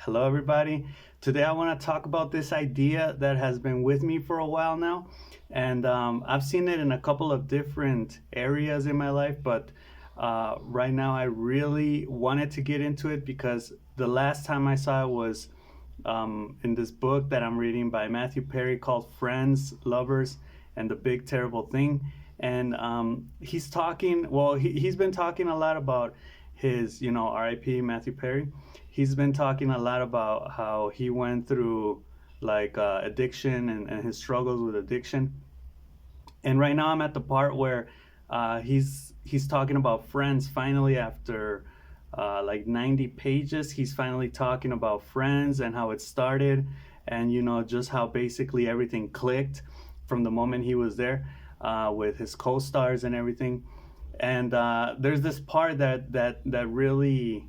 Hello, everybody. Today, I want to talk about this idea that has been with me for a while now. And I've seen it in a couple of different areas in my life, but right now, I really wanted to get into it because the last time I saw it was in this book that I'm reading by Matthew Perry called Friends, Lovers, and the Big Terrible Thing. And he's talking, well, he's been talking a lot about his, RIP Matthew Perry. He's been talking a lot about how he went through like addiction and his struggles with addiction. And right now I'm at the part where he's talking about Friends. Finally, after like 90 pages, he's finally talking about Friends and how it started, and just how basically everything clicked from the moment he was there with his co-stars and everything. And there's this part that really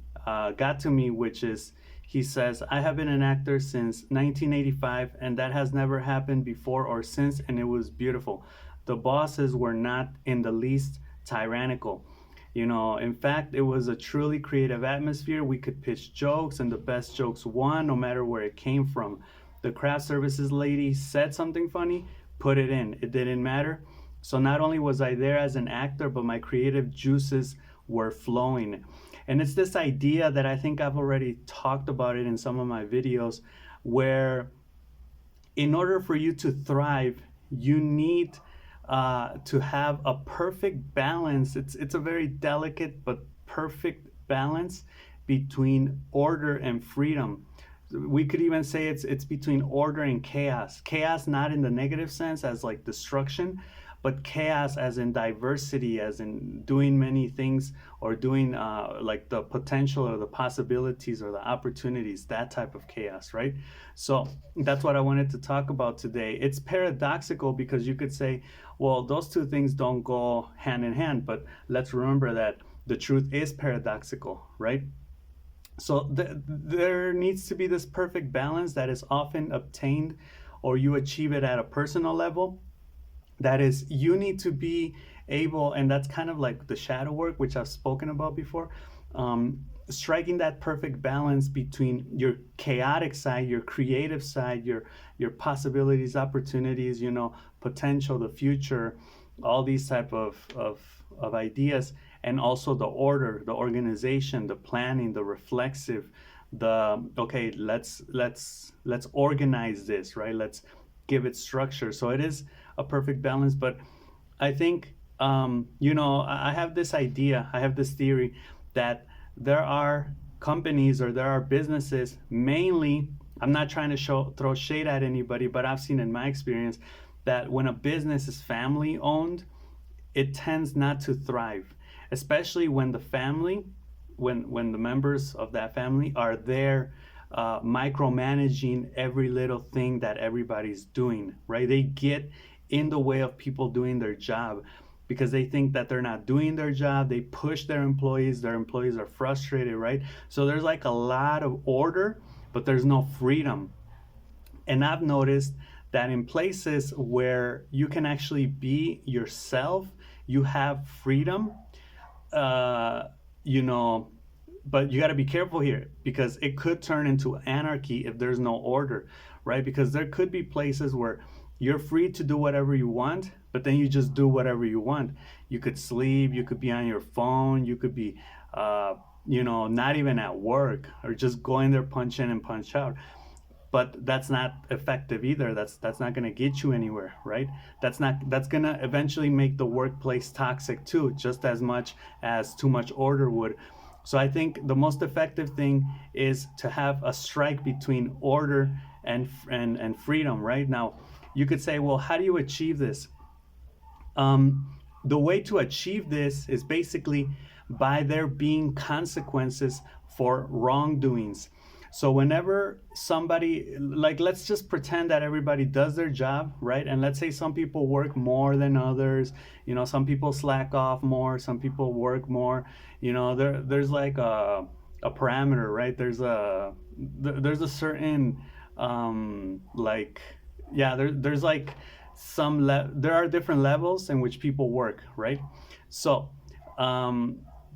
got to me, which is he says, "I have been an actor since 1985, and that has never happened before or since, and it was beautiful. The bosses were not in the least tyrannical. In fact, it was a truly creative atmosphere. We could pitch jokes, and the best jokes won, no matter where it came from. The craft services lady said something funny, put it in. It didn't matter. So not only was I there as an actor, but my creative juices were flowing." And it's this idea that I think I've already talked about it in some of my videos, where in order for you to thrive, you need to have a perfect balance. It's a very delicate but perfect balance between order and freedom. We could even say it's between order and chaos. Chaos not in the negative sense as like destruction, but chaos as in diversity, as in doing many things, or doing like the potential or the possibilities or the opportunities, that type of chaos, right? So that's what I wanted to talk about today. It's paradoxical because you could say, well, those two things don't go hand in hand, but let's remember that the truth is paradoxical, right? So there needs to be this perfect balance that is often obtained, or you achieve it at a personal level. That is, you need to be able, and that's kind of like the shadow work, which I've spoken about before, striking that perfect balance between your chaotic side, your creative side, your possibilities, opportunities, potential, the future, all these type of ideas, and also the order, the organization, the planning, the reflexive, the okay, let's organize this, right? Let's give it structure. So it is a perfect balance. But I think I have this idea, I have this theory that there are companies or there are businesses, mainly, I'm not trying to throw shade at anybody, but I've seen in my experience that when a business is family owned, it tends not to thrive, especially when the family, when the members of that family are there micromanaging every little thing that everybody's doing, right? They get in the way of people doing their job because they think that they're not doing their job. They push their employees are frustrated, right? So there's like a lot of order, but there's no freedom. And I've noticed that in places where you can actually be yourself, you have freedom, but you got to be careful here because it could turn into anarchy if there's no order, right? Because there could be places where you're free to do whatever you want, but then you just do whatever you want. You could sleep, you could be on your phone, you could be, not even at work, or just go in there, punch in and punch out. But that's not effective either. That's not going to get you anywhere, right? That's going to eventually make the workplace toxic too, just as much as too much order would. So I think the most effective thing is to have a strike between order and freedom, right? Now, you could say, well, how do you achieve this? The way to achieve this is basically by there being consequences for wrongdoings. So whenever somebody, like, let's just pretend that everybody does their job, right? And let's say some people work more than others. Some people slack off more, some people work more. There's like a parameter, right? There's a certain there's like there are different levels in which people work, right? So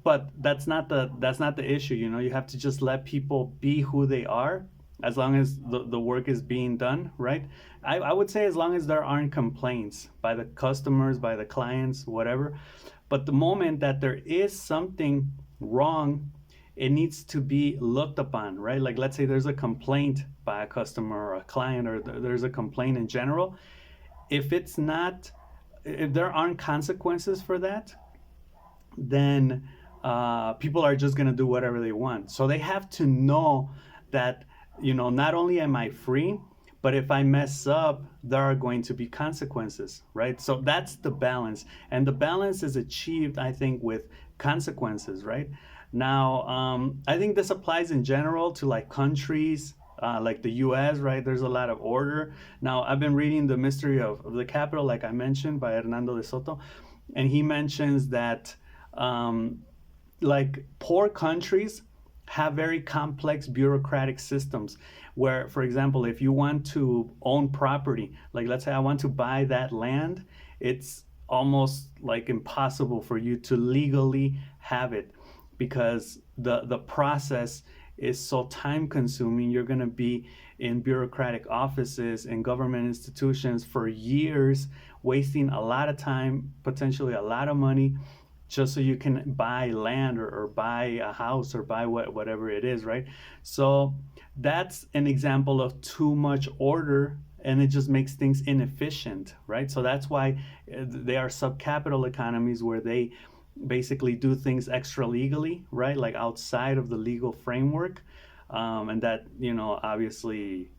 but that's not the issue. You have to just let people be who they are, as long as the work is being done, right? I would say as long as there aren't complaints by the customers, by the clients, whatever. But the moment that there is something wrong, it needs to be looked upon, right? Like, let's say there's a complaint by a customer or a client, or there's a complaint in general. If it's not, if there aren't consequences for that, then people are just going to do whatever they want. So they have to know that, not only am I free, but if I mess up, there are going to be consequences, right? So that's the balance. And the balance is achieved, I think, with consequences, right? Now, I think this applies in general to like countries, like the US, right? There's a lot of order. Now, I've been reading The Mystery of the Capital, like I mentioned, by Hernando de Soto, and he mentions that like poor countries have very complex bureaucratic systems where, for example, if you want to own property, like let's say I want to buy that land, it's almost like impossible for you to legally have it because the process is so time consuming. You're going to be in bureaucratic offices and government institutions for years, wasting a lot of time, potentially a lot of money, just so you can buy land or buy a house or buy whatever it is, right? So that's an example of too much order, and it just makes things inefficient, right? So that's why they are subcapital economies where they basically do things extra legally, right? Like outside of the legal framework. And that, obviously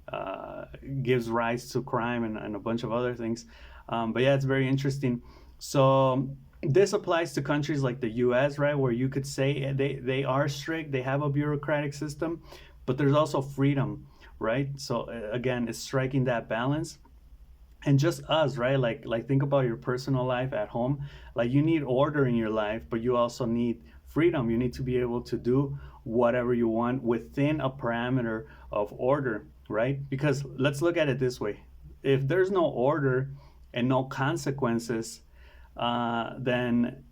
gives rise to crime and a bunch of other things. But yeah, it's very interesting. So this applies to countries like the US, right, where you could say they are strict, they have a bureaucratic system, but there's also freedom, right? So again, it's striking that balance. And just us, right? Like think about your personal life at home. Like you need order in your life, but you also need freedom. You need to be able to do whatever you want within a parameter of order, right? Because let's look at it this way. If there's no order and no consequences, then,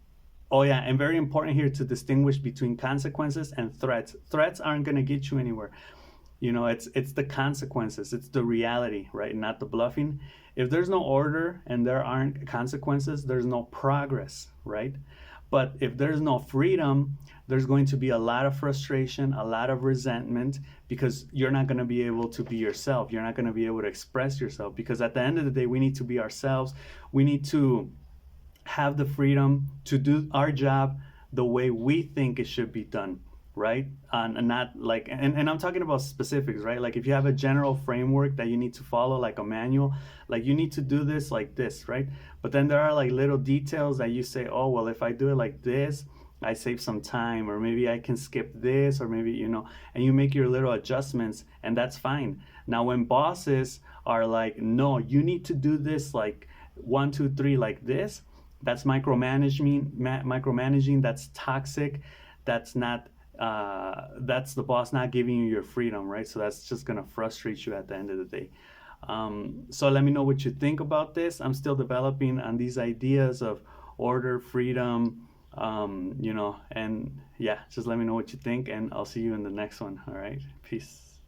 oh yeah, and very important here to distinguish between consequences and threats. Threats aren't going to get you anywhere. It's the consequences, it's the reality, right? Not the bluffing. If there's no order and there aren't consequences, there's no progress, right? But if there's no freedom, there's going to be a lot of frustration, a lot of resentment, because you're not going to be able to be yourself. You're not going to be able to express yourself, because at the end of the day, we need to be ourselves. We need to have the freedom to do our job the way we think it should be done, right? And not like, and I'm talking about specifics, right? Like if you have a general framework that you need to follow, like a manual, like you need to do this like this, right? But then there are like little details that you say, oh, well, if I do it like this, I save some time, or maybe I can skip this, or maybe, and you make your little adjustments, and that's fine. Now, when bosses are like, no, you need to do this like 1, 2, 3, like this, that's micromanaging. That's toxic. That's not. That's the boss not giving you your freedom, right? So that's just gonna frustrate you at the end of the day. So let me know what you think about this. I'm still developing on these ideas of order, freedom, and yeah, just let me know what you think, and I'll see you in the next one. All right, peace.